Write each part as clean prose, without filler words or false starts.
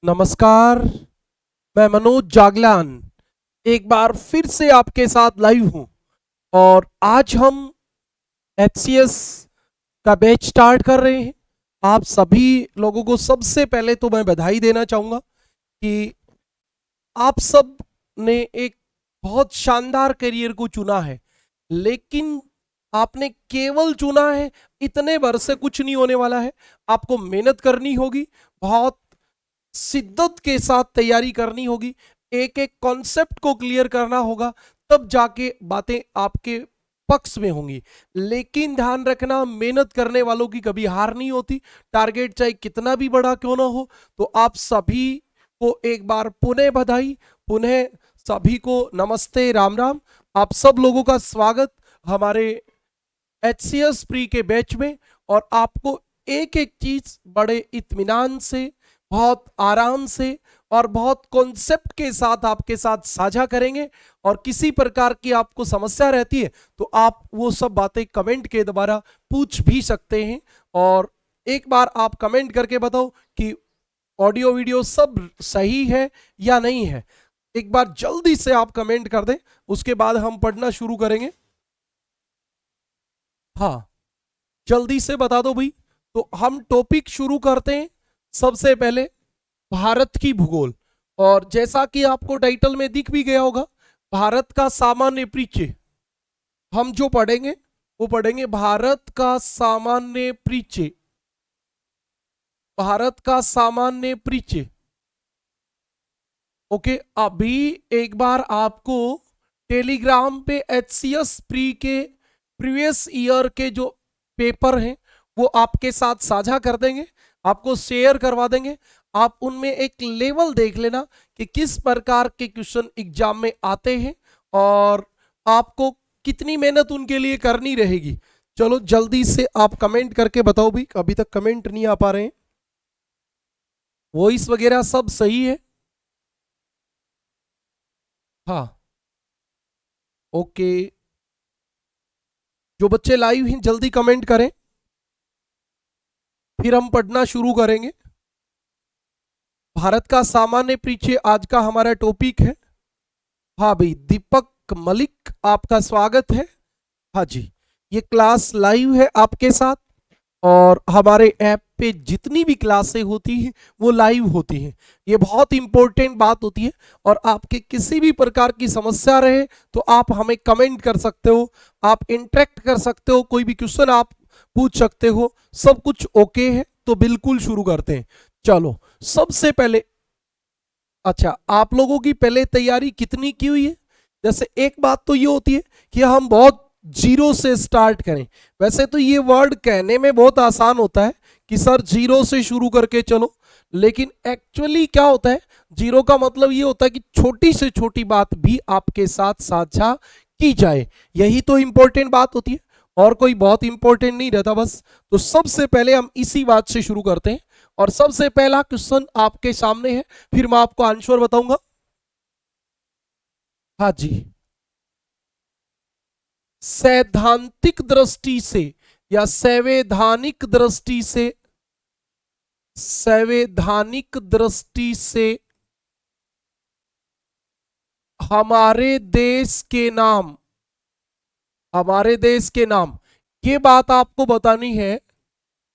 नमस्कार, मैं मनोज जागलान एक बार फिर से आपके साथ लाइव हूं और आज हम HCS का बैच स्टार्ट कर रहे हैं। आप सभी लोगों को सबसे पहले तो मैं बधाई देना चाहूँगा कि आप सब ने एक बहुत शानदार करियर को चुना है, लेकिन आपने केवल चुना है, इतने भर से कुछ नहीं होने वाला है। आपको मेहनत करनी होगी, बहुत शिद्दत के साथ तैयारी करनी होगी, एक एक कॉन्सेप्ट को क्लियर करना होगा, तब जाके बातें आपके पक्ष में होंगी। लेकिन ध्यान रखना, मेहनत करने वालों की कभी हार नहीं होती। टारगेट चाहे कितना भी बड़ा क्यों ना हो। तो आप सभी को एक बार पुनः बधाई, पुनः सभी को नमस्ते, राम राम। आप सब लोगों का स्वागत हमारे HCS प्री के बैच में। और आपको एक एक चीज बड़े इत्मीनान से, बहुत आराम से और बहुत कॉन्सेप्ट के साथ आपके साथ साझा करेंगे। और किसी प्रकार की आपको समस्या रहती है तो आप वो सब बातें कमेंट के द्वारा पूछ भी सकते हैं। और एक बार आप कमेंट करके बताओ कि ऑडियो वीडियो सब सही है या नहीं है। एक बार जल्दी से आप कमेंट कर दें, उसके बाद हम पढ़ना शुरू करेंगे। हाँ, जल्दी से बता दो भाई। तो हम टॉपिक शुरू करते हैं। सबसे पहले भारत की भूगोल, और जैसा कि आपको टाइटल में दिख भी गया होगा, भारत का सामान्य परिचय। हम जो पढ़ेंगे वो पढ़ेंगे भारत का सामान्य परिचय, भारत का सामान्य परिचय। ओके, अभी एक बार आपको टेलीग्राम पे HCS प्री के प्रीवियस ईयर के जो पेपर हैं वो आपके साथ साझा कर देंगे, आपको शेयर करवा देंगे। आप उनमें एक लेवल देख लेना कि किस प्रकार के क्वेश्चन एग्जाम में आते हैं और आपको कितनी मेहनत उनके लिए करनी रहेगी। चलो जल्दी से आप कमेंट करके बताओ भाई, अभी तक कमेंट नहीं आ पा रहे हैं। वॉइस वगैरह सब सही है? हाँ, ओके। जो बच्चे लाइव हैं जल्दी कमेंट करें, फिर हम पढ़ना शुरू करेंगे। भारत का सामान्य परिचय आज का हमारा टॉपिक है। हाँ भाई, दीपक मलिक आपका स्वागत है। हाँ जी, ये क्लास लाइव है आपके साथ, और हमारे ऐप पे जितनी भी क्लासें होती हैं वो लाइव होती हैं। ये बहुत इंपॉर्टेंट बात होती है। और आपके किसी भी प्रकार की समस्या रहे तो आप हमें कमेंट कर सकते हो, आप इंटरेक्ट कर सकते हो, कोई भी क्वेश्चन आप पूछ सकते हो, सब कुछ ओके है। तो बिल्कुल शुरू करते हैं। चलो सबसे पहले, अच्छा, आप लोगों की पहले तैयारी कितनी की हुई है? जैसे एक बात तो ये होती है कि हम बहुत जीरो से स्टार्ट करें। वैसे तो ये वर्ड कहने में बहुत आसान होता है कि सर जीरो से शुरू करके चलो, लेकिन एक्चुअली क्या होता है, जीरो का मतलब ये होता है कि छोटी से छोटी बात भी आपके साथ साझा की जाए। यही तो इंपॉर्टेंट बात होती है, और कोई बहुत इंपॉर्टेंट नहीं रहता बस। तो सबसे पहले हम इसी बात से शुरू करते हैं। और सबसे पहला क्वेश्चन आपके सामने है, फिर मैं आपको आंसर बताऊंगा। हाँ जी, सैद्धांतिक दृष्टि से या संवैधानिक दृष्टि से, संवैधानिक दृष्टि से हमारे देश के नाम, हमारे देश के नाम, ये बात आपको बतानी है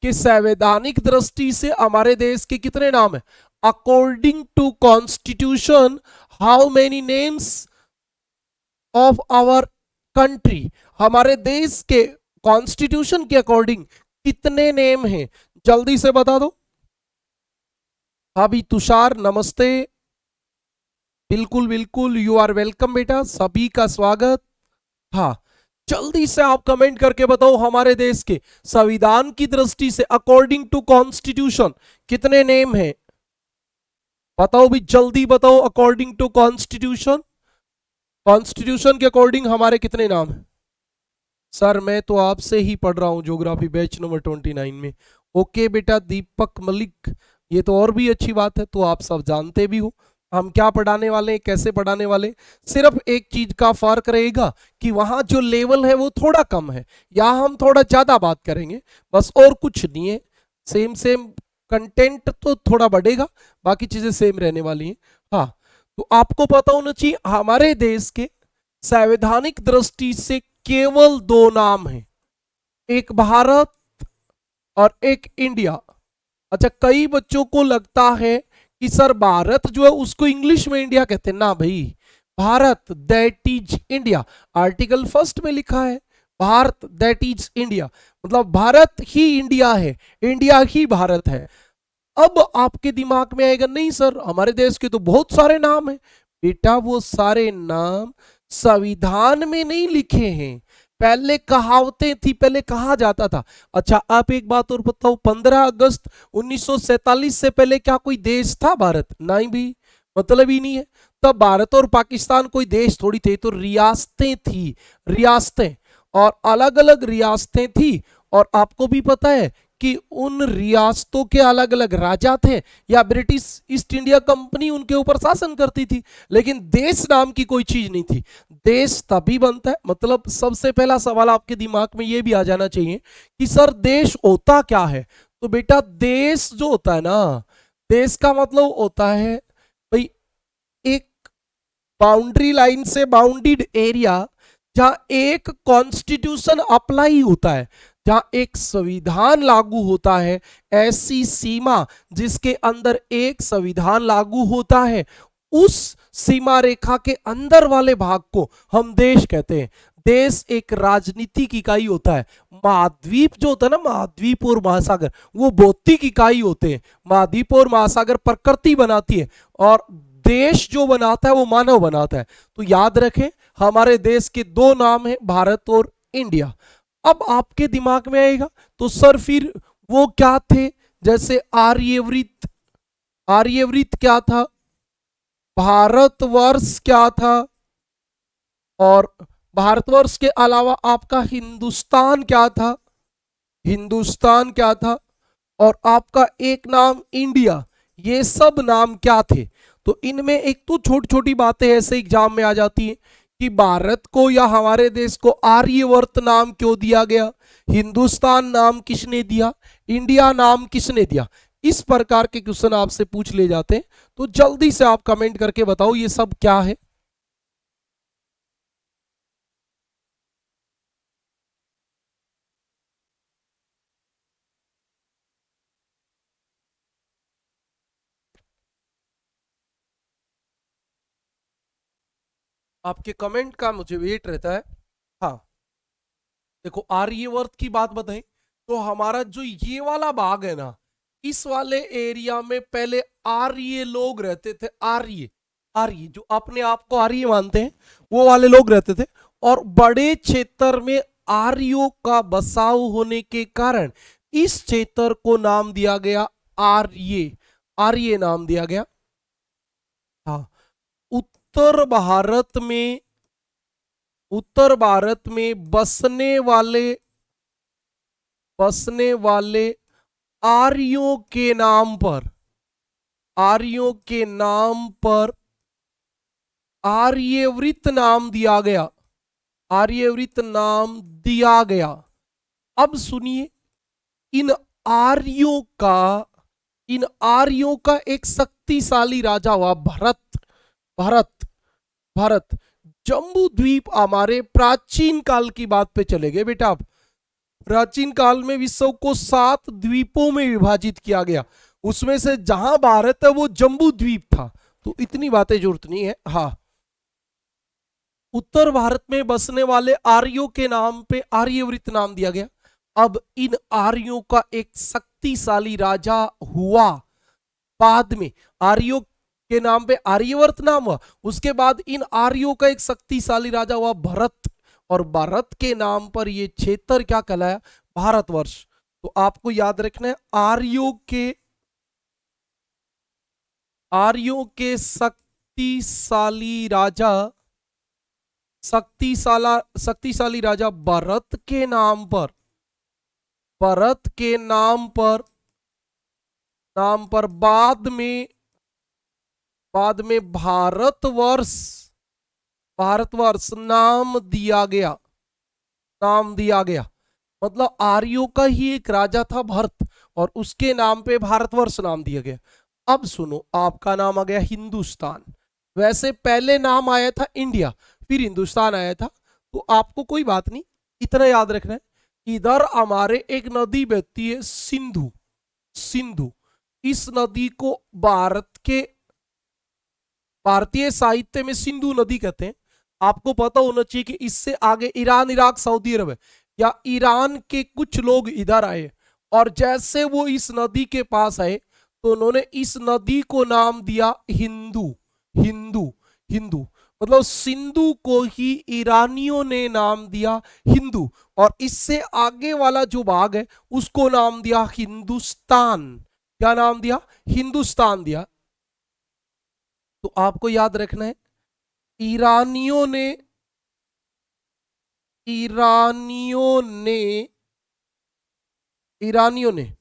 कि संवैधानिक दृष्टि से हमारे देश के कितने नाम है। According to constitution, how many names of our country, हमारे देश के कॉन्स्टिट्यूशन के अकॉर्डिंग कितने नेम हैं, जल्दी से बता दो। अभी तुषार नमस्ते, बिल्कुल बिल्कुल, यू आर वेलकम बेटा, सभी का स्वागत। हाँ, जल्दी से आप कमेंट करके बताओ हमारे देश के संविधान की दृष्टि से अकॉर्डिंग टू कॉन्स्टिट्यूशन कितने नेम हैं। बताओ भी, जल्दी बताओ, अकॉर्डिंग टू कॉन्स्टिट्यूशन, कॉन्स्टिट्यूशन के अकॉर्डिंग हमारे कितने नाम हैं। सर मैं तो आपसे ही पढ़ रहा हूं ज्योग्राफी बैच नंबर 29 में। ओके बेटा दीपक मलिक, ये तो और भी अच्छी बात है। तो आप सब जानते भी हो हम क्या पढ़ाने वाले हैं, कैसे पढ़ाने वाले। सिर्फ एक चीज का फर्क रहेगा कि वहां जो लेवल है वो थोड़ा कम है, यहाँ हम थोड़ा ज्यादा बात करेंगे, बस और कुछ नहीं है। सेम सेम कंटेंट तो थोड़ा बढ़ेगा, बाकी चीजें सेम रहने वाली हैं। हाँ, तो आपको पता होना चाहिए हमारे देश के संवैधानिक दृष्टि से केवल दो नाम हैं, एक भारत और एक इंडिया। अच्छा, कई बच्चों को लगता है कि सर भारत जो है उसको इंग्लिश में इंडिया कहते हैं ना भाई, Bharat that is India, article first में लिखा है भारत दैट इज इंडिया, मतलब भारत ही इंडिया है, इंडिया ही भारत है। अब आपके दिमाग में आएगा नहीं सर हमारे देश के तो बहुत सारे नाम हैं। बेटा वो सारे नाम संविधान में नहीं लिखे हैं, पहले कहावतें थी, पहले कहा जाता था। अच्छा आप एक बात और बताओ, 15 अगस्त 1947 से पहले क्या कोई देश था भारत? नहीं भी, मतलब ही नहीं है। तब भारत और पाकिस्तान कोई देश थोड़ी थे, तो रियासतें थी, रियासतें, और अलग अलग रियासतें थी। और आपको भी पता है कि उन रियासतों के अलग अलग राजा थे, या ब्रिटिश ईस्ट इंडिया कंपनी उनके ऊपर शासन करती थी, लेकिन देश नाम की कोई चीज नहीं थी। देश तभी बनता है, मतलब सबसे पहला सवाल आपके दिमाग में यह भी आ जाना चाहिए कि सर देश होता क्या है। तो बेटा देश जो होता है ना, देश का मतलब होता है भाई एक बाउंड्री लाइन से बाउंडेड एरिया जहां एक कॉन्स्टिट्यूशन अप्लाई होता है, जहां एक संविधान लागू होता है, ऐसी सीमा जिसके अंदर एक संविधान लागू होता है, उस सीमा रेखा के अंदर वाले भाग को हम देश कहते हैं। देश एक राजनीतिक इकाई होता है। महाद्वीप जो होता है ना, महाद्वीप और महासागर, वो भौतिक इकाई होते हैं। महाद्वीप और महासागर प्रकृति बनाती है, और देश जो बनाता है वो मानव बनाता है। तो याद रखें हमारे देश के दो नाम हैं, भारत और इंडिया। अब आपके दिमाग में आएगा तो सर फिर वो क्या थे, जैसे आर्यवृत्त, आर्यवृत्त क्या था, भारतवर्ष क्या था, और भारतवर्ष के अलावा आपका हिंदुस्तान क्या था, हिंदुस्तान क्या था, और आपका एक नाम इंडिया, ये सब नाम क्या थे। तो इनमें एक तो छोटी छोटी बातें ऐसे एग्जाम में आ जाती हैं कि भारत को या हमारे देश को आर्यवर्त नाम क्यों दिया गया, हिंदुस्तान नाम किसने दिया, इंडिया नाम किसने दिया। इस प्रकार के क्वेश्चन आपसे पूछ ले जाते हैं, तो जल्दी से आप कमेंट करके बताओ ये सब क्या है। आपके कमेंट का मुझे वेट रहता है। हाँ देखो, आर्यवर्त की बात बताएं तो हमारा जो ये वाला भाग है ना, इस वाले एरिया में पहले आर्य लोग रहते थे। आर्य, आर्य जो अपने आप को आर्य मानते हैं, वो वाले लोग रहते थे। और बड़े क्षेत्र में आर्यों का बसाव होने के कारण इस क्षेत्र को नाम दिया गया आर्य, आर्य नाम दिया गया। हाँ, उत्तर भारत में, उत्तर भारत में बसने वाले आर्यों के नाम पर, आर्यों के नाम पर आर्यवृत्त नाम दिया गया, आर्यवृत्त नाम दिया गया। अब सुनिए, इन आर्यों का, इन आर्यों का एक शक्तिशाली राजा हुआ भरत, भरत, भरत। जम्बू द्वीप, हमारे प्राचीन काल की बात पे चले गए बेटा आप। प्राचीन काल में विश्व को 7 द्वीपों में विभाजित किया गया, उसमें से जहां भारत है वो जम्बू द्वीप था। तो इतनी बातें जरूरत नहीं है। हाँ, उत्तर भारत में बसने वाले आर्यों के नाम पे आर्यवृत्त नाम दिया गया। अब इन आर्यों का एक शक्तिशाली राजा हुआ, बाद में आर्यों के नाम पे आर्यवर्त नाम हुआ, उसके बाद इन आर्यों का एक शक्तिशाली राजा हुआ भरत, और भारत के नाम पर ये क्षेत्र क्या कहलाया, भारतवर्ष। तो आपको याद रखना है आर्यों के शक्तिशाली राजा, शक्तिशाली राजा भरत के नाम पर, भरत के नाम पर, नाम पर बाद में भारतवर्ष, भारतवर्ष नाम दिया गया, नाम दिया गया। मतलब आर्यों का ही एक राजा था भरत, और उसके नाम पे भारतवर्ष नाम दिया गया। अब सुनो, आपका नाम आ गया हिंदुस्तान। वैसे पहले नाम आया था इंडिया, फिर हिंदुस्तान आया था। तो आपको कोई बात नहीं, इतना याद रखना है, इधर हमारे एक नदी बहती है सिंधु। सिंधु, इस नदी को भारतीय साहित्य में सिंधु नदी कहते हैं। आपको पता होना चाहिए कि इससे आगे ईरान, इराक, सऊदी अरब है, या ईरान के कुछ लोग इधर आए, और जैसे वो इस नदी के पास आए तो उन्होंने इस नदी को नाम दिया हिंदू। हिंदू, हिंदू, मतलब सिंधु को ही ईरानियों ने नाम दिया हिंदू, और इससे आगे वाला जो भाग है उसको नाम दिया हिंदुस्तान। क्या नाम दिया? हिंदुस्तान दिया। तो आपको याद रखना है, ईरानियों ने ईरानियों ने ईरानियों ने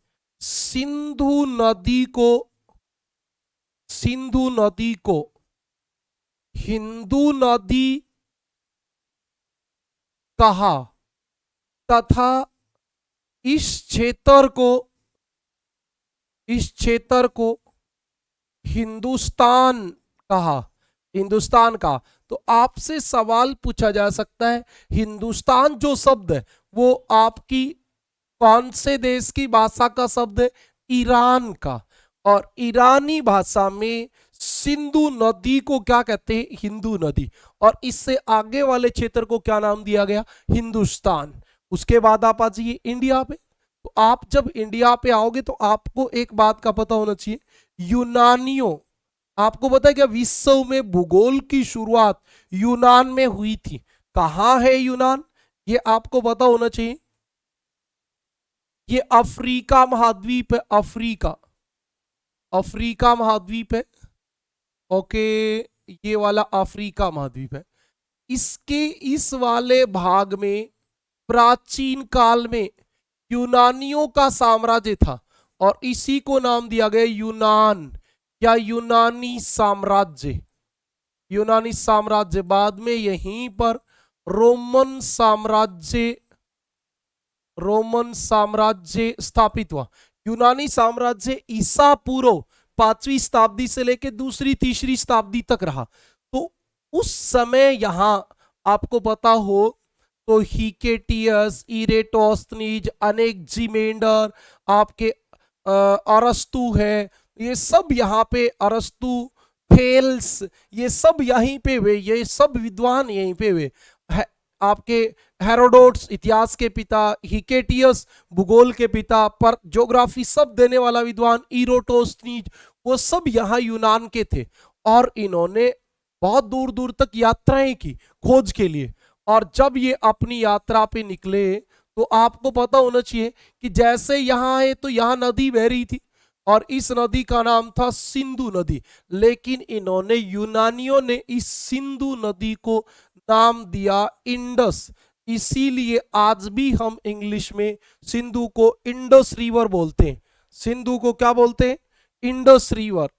सिंधु नदी को हिंदू नदी कहा, तथा इस क्षेत्र को हिंदुस्तान कहा। हिंदुस्तान का, तो आपसे सवाल पूछा जा सकता है, हिंदुस्तान जो शब्द है वो आपकी कौन से देश की भाषा का शब्द है? ईरान का। और ईरानी भाषा में सिंधु नदी को क्या कहते हैं? हिंदू नदी। और इससे आगे वाले क्षेत्र को क्या नाम दिया गया? हिंदुस्तान। उसके बाद आप आ जाइए इंडिया पे। तो आप जब इंडिया पे आओगे तो आपको एक बात का पता होना चाहिए, यूनानियों, आपको पता है क्या विश्व में भूगोल की शुरुआत यूनान में हुई थी? कहां है यूनान? ये आपको पता होना चाहिए। ये अफ्रीका महाद्वीप है, अफ्रीका, अफ्रीका महाद्वीप है। ओके, ये वाला अफ्रीका महाद्वीप है। इसके इस वाले भाग में प्राचीन काल में यूनानियों का साम्राज्य था, और इसी को नाम दिया गया यूनान, या यूनानी साम्राज्य। यूनानी साम्राज्य, बाद में यहीं पर रोमन साम्राज्य स्थापित हुआ। यूनानी साम्राज्य ईसा पूर्व 5वीं शताब्दी से लेकर दूसरी तीसरी शताब्दी तक रहा। तो उस समय यहां आपको पता हो तो हिकेटियस, इरेटोस्थनीज, अनेक्जिमेंडर, आपके अरस्तु है, ये सब यहाँ पे, अरस्तु, थेल्स, ये सब यहीं पे हुए, ये सब विद्वान यहीं पे हुए। आपके हेरोडोट्स इतिहास के पिता, हिकेटियस भूगोल के पिता, पर ज्योग्राफी सब देने वाला विद्वान इरोटोस्थनीज, वो सब यहाँ यूनान के थे। और इन्होंने बहुत दूर दूर तक यात्राएं की खोज के लिए। और जब ये अपनी यात्रा पे निकले तो आपको पता होना चाहिए कि जैसे यहाँ आए तो यहाँ नदी बह रही थी, और इस नदी का नाम था सिंधु नदी। लेकिन इन्होंने, यूनानियों ने इस सिंधु नदी को नाम दिया इंडस। इसीलिए आज भी हम इंग्लिश में सिंधु को इंडस रिवर बोलते हैं। सिंधु को क्या बोलते हैं? Indus river.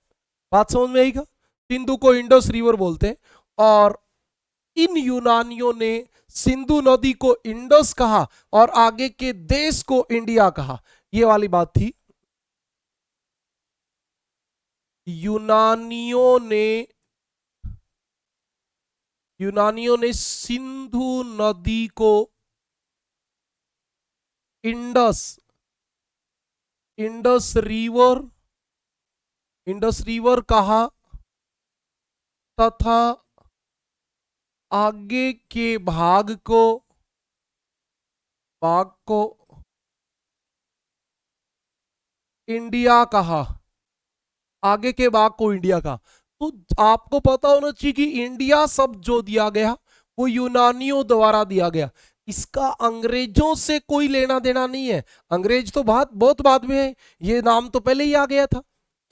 बात समझ में आएगा? सिंधु को इंडस रिवर बोलते हैं। और इन यूनानियों ने सिंधु नदी को इंडस कहा और आगे के देश को इंडिया कहा। ये वाली बात थी। यूनानियों ने सिंधु नदी को इंडस रिवर कहा, तथा आगे के भाग को इंडिया कहा। आगे के भाग को इंडिया कहा। तो आपको पता होना चाहिए कि इंडिया शब्द जो दिया गया वो यूनानियों द्वारा दिया गया। इसका अंग्रेजों से कोई लेना देना नहीं है। अंग्रेज तो बहुत बाद में है, ये नाम तो पहले ही आ गया था।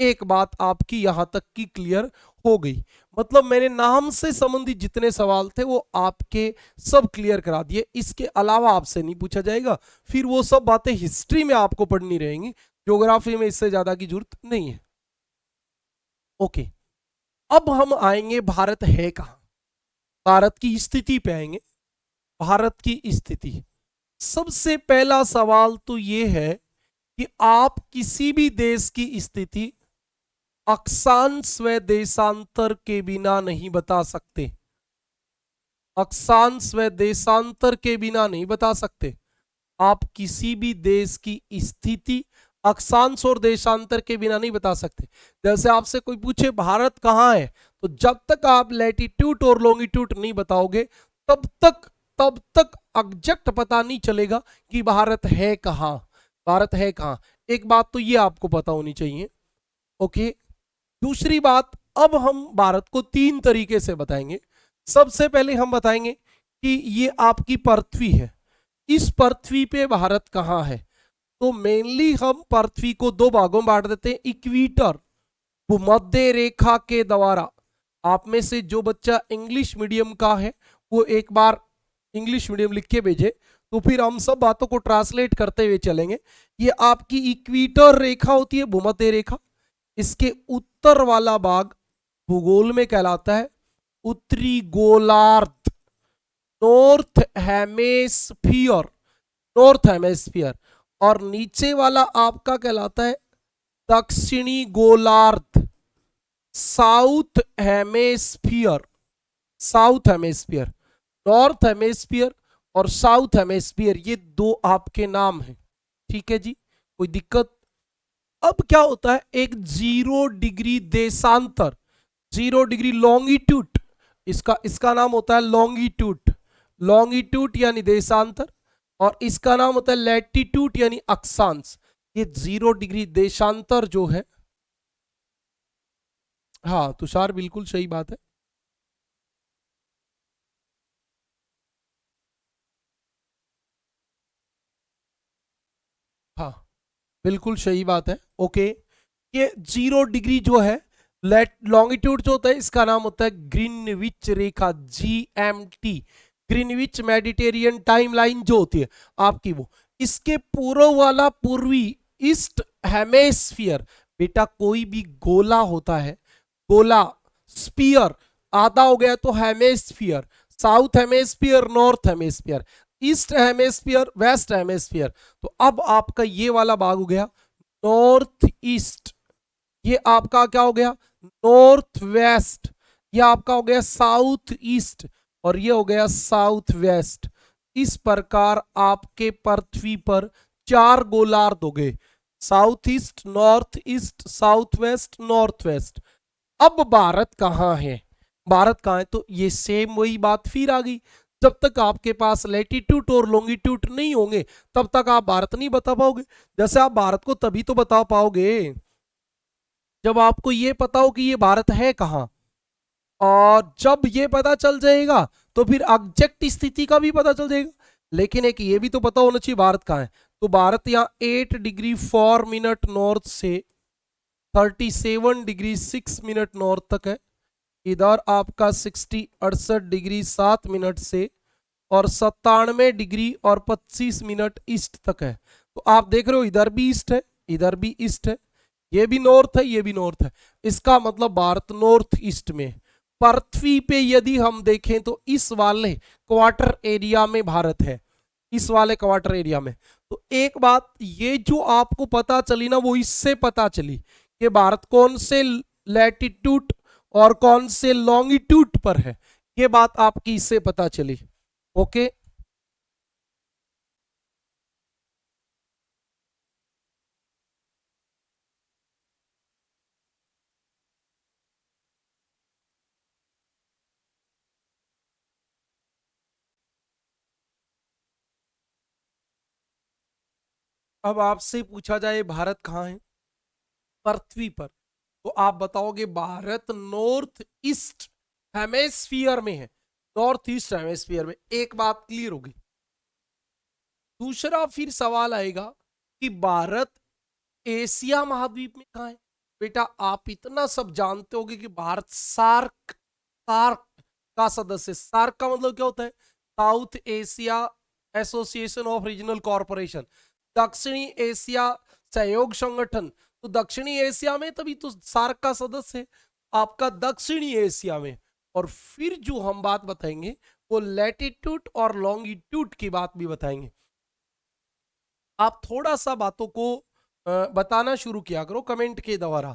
एक बात आपकी यहां तक की क्लियर हो गई। मतलब मैंने नाम से संबंधित जितने सवाल थे वो आपके सब क्लियर करा दिए। इसके अलावा आपसे नहीं पूछा जाएगा, फिर वो सब बातें हिस्ट्री में आपको पढ़नी रहेंगी, ज्योग्राफी में इससे ज्यादा की जरूरत नहीं है। ओके, अब हम आएंगे भारत है कहां, भारत की स्थिति पे आएंगे। भारत की स्थिति, सबसे पहला सवाल तो ये है कि आप किसी भी देश की स्थिति अक्षांश व देशांतर के बिना नहीं बता सकते। अक्षांश व देशांतर के बिना नहीं बता सकते। आप किसी भी देश की स्थिति अक्षांश और देशांतर के बिना नहीं बता सकते। जैसे आपसे कोई पूछे भारत कहाँ है, तो जब तक आप लैटिट्यूड और लॉन्गिट्यूड नहीं बताओगे तब तक एग्जैक्ट पता नहीं चलेगा कि भारत है कहाँ। भारत है कहाँ, एक बात तो ये आपको पता होनी चाहिए। ओके, दूसरी बात, अब हम भारत को तीन तरीके से बताएंगे। सबसे पहले हम बताएंगे कि ये आपकी पृथ्वी है, इस पृथ्वी पे भारत कहाँ है। तो मेनली हम पृथ्वी को दो भागों में बांट देते हैं। इक्वेटर, भूमध्य रेखा के द्वारा, आप में से जो बच्चा इंग्लिश मीडियम का है वो एक बार इंग्लिश मीडियम लिख के भेजे, तो फिर हम सब बातों को ट्रांसलेट करते हुए चलेंगे। ये आपकी इक्वेटर रेखा होती है, भूमध्य रेखा। इसके उत्तर वाला भाग भूगोल में कहलाता है उत्तरी गोलार्ध, नॉर्थ हेमेस्फीयर, नॉर्थ हेमेस्फीयर। और नीचे वाला आपका कहलाता है दक्षिणी गोलार्ध, साउथ हेमेस्फीयर। साउथ हेमेस्फीयर, नॉर्थ हेमेस्फीयर और साउथ हेमेस्फीयर, ये दो आपके नाम हैं। ठीक है जी, कोई दिक्कत? अब क्या होता है, एक 0 डिग्री देशांतर, 0 डिग्री लॉन्गिट्यूड, इसका नाम होता है लॉन्गिट्यूड, लॉन्गिट्यूड यानी देशांतर, और इसका नाम होता है लैटिट्यूड यानी अक्षांश। ये 0 डिग्री देशांतर जो है, हाँ तुषार बिल्कुल सही बात है। हाँ बिल्कुल सही बात है। ओके, ये 0 डिग्री जो है लॉन्गिट्यूड जो होता है, इसका नाम होता है ग्रीनविच रेखा, GMT, Greenwich Mediterranean time line जो होती है आपकी, वो इसके पूर्व वाला पूर्वी ईस्ट हेमेस्फीयर। बेटा कोई भी गोला होता है, गोला स्पीयर आधा हो गया तो hemisphere, south hemisphere, north hemisphere, east hemisphere, west hemisphere. तो अब आपका ये वाला भाग हो गया नॉर्थ ईस्ट, ये आपका क्या हो गया नॉर्थ वेस्ट, ये आपका हो गया साउथ ईस्ट, और ये हो गया साउथ वेस्ट। इस प्रकार आपके पृथ्वी पर 4 गोलार्ध हो गए, south east, north east, south west, north west. अब भारत कहाँ है, भारत कहाँ है, तो ये सेम वही बात फिर आ गई। जब तक आपके पास लैटिट्यूड और लॉन्गिट्यूड नहीं होंगे तब तक आप भारत नहीं बता पाओगे। जैसे आप भारत को तभी तो बता पाओगे जब आपको ये पता हो कि ये भारत है कहाँ, और जब ये पता चल जाएगा तो फिर एग्जैक्ट स्थिति का भी पता चल जाएगा। लेकिन एक ये भी तो पता होना चाहिए भारत कहाँ है। तो भारत यहाँ 8 डिग्री 4 मिनट नॉर्थ से 37 डिग्री 6 मिनट नॉर्थ तक है। इधर आपका 68 डिग्री 7 मिनट से और 97 डिग्री और 25 मिनट ईस्ट तक है। तो आप देख रहे हो इधर भी ईस्ट है, इधर भी ईस्ट है, ये भी नॉर्थ है, ये भी नॉर्थ है। इसका मतलब भारत नॉर्थ ईस्ट में। पृथ्वी पे यदि हम देखें तो इस वाले क्वार्टर एरिया में भारत है, इस वाले क्वार्टर एरिया में। तो एक बात ये जो आपको पता चली ना, वो इससे पता चली कि भारत कौन से लैटिट्यूड और कौन से लॉन्गिट्यूड पर है, ये बात आपकी इससे पता चली। ओके, अब आपसे पूछा जाए भारत कहाँ है पृथ्वी पर, तो आप बताओगे भारत नॉर्थ ईस्ट हेमेस्फीयर में है, नॉर्थ ईस्ट हेमेस्फीयर में। एक बात क्लियर होगी। दूसरा फिर सवाल आएगा कि भारत एशिया महाद्वीप में कहाँ है। बेटा आप इतना सब जानते होगे कि भारत सार्क, सार्क का सदस्य। सार्क का मतलब क्या होता है, south Asia association of regional corporation, दक्षिणी एशिया सहयोग संगठन। तो दक्षिणी एशिया में तभी तो सार्क का सदस्य है आपका दक्षिणी एशिया में। और फिर जो हम बात बताएंगे वो लैटिट्यूड और लॉन्गिट्यूड की बात भी बताएंगे। आप थोड़ा सा बातों को बताना शुरू किया करो कमेंट के द्वारा।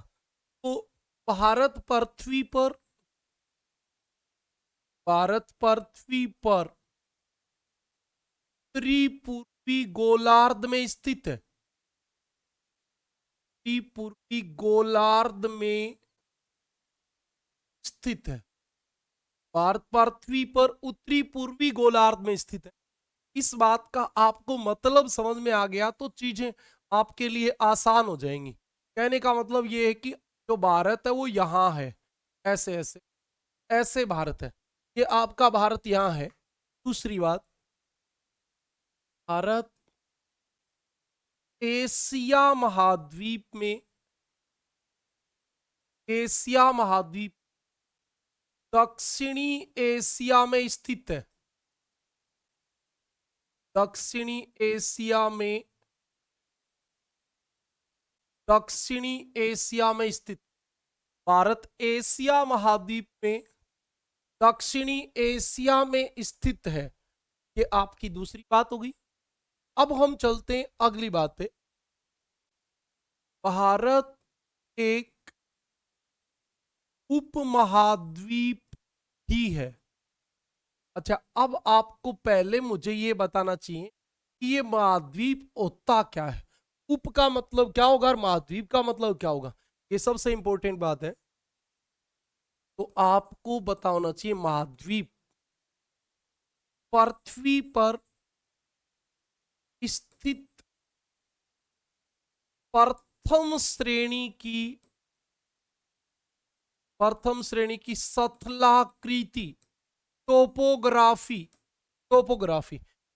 तो भारत पृथ्वी पर त्रिपूर्वी गोलार्ध में स्थित है। त्रिपूर्वी गोलार्ध में स्थित है। भारत पृथ्वी पर उत्तरी पूर्वी गोलार्ध में स्थित है। इस बात का आपको मतलब समझ में आ गया तो चीजें आपके लिए आसान हो जाएंगी। कहने का मतलब ये है कि जो भारत है वो यहाँ है, ऐसे ऐसे ऐसे भारत है, ये आपका भारत यहाँ है। दूसरी बात, भारत एशिया महाद्वीप दक्षिणी एशिया में स्थित है। दक्षिणी एशिया में स्थित भारत एशिया महाद्वीप में दक्षिणी एशिया में स्थित है। ये आपकी दूसरी बात होगी। अब हम चलते हैं अगली बात पे। भारत एक उपमहाद्वीप ही है। अच्छा, अब आपको पहले मुझे ये बताना चाहिए कि ये महाद्वीप होता क्या है। उप का मतलब क्या होगा और महाद्वीप का मतलब क्या होगा, ये सबसे इंपॉर्टेंट बात है। तो आपको बताना चाहिए महाद्वीप पृथ्वी पर स्थित प्रथम श्रेणी की स्थलाकृति टोपोग्राफी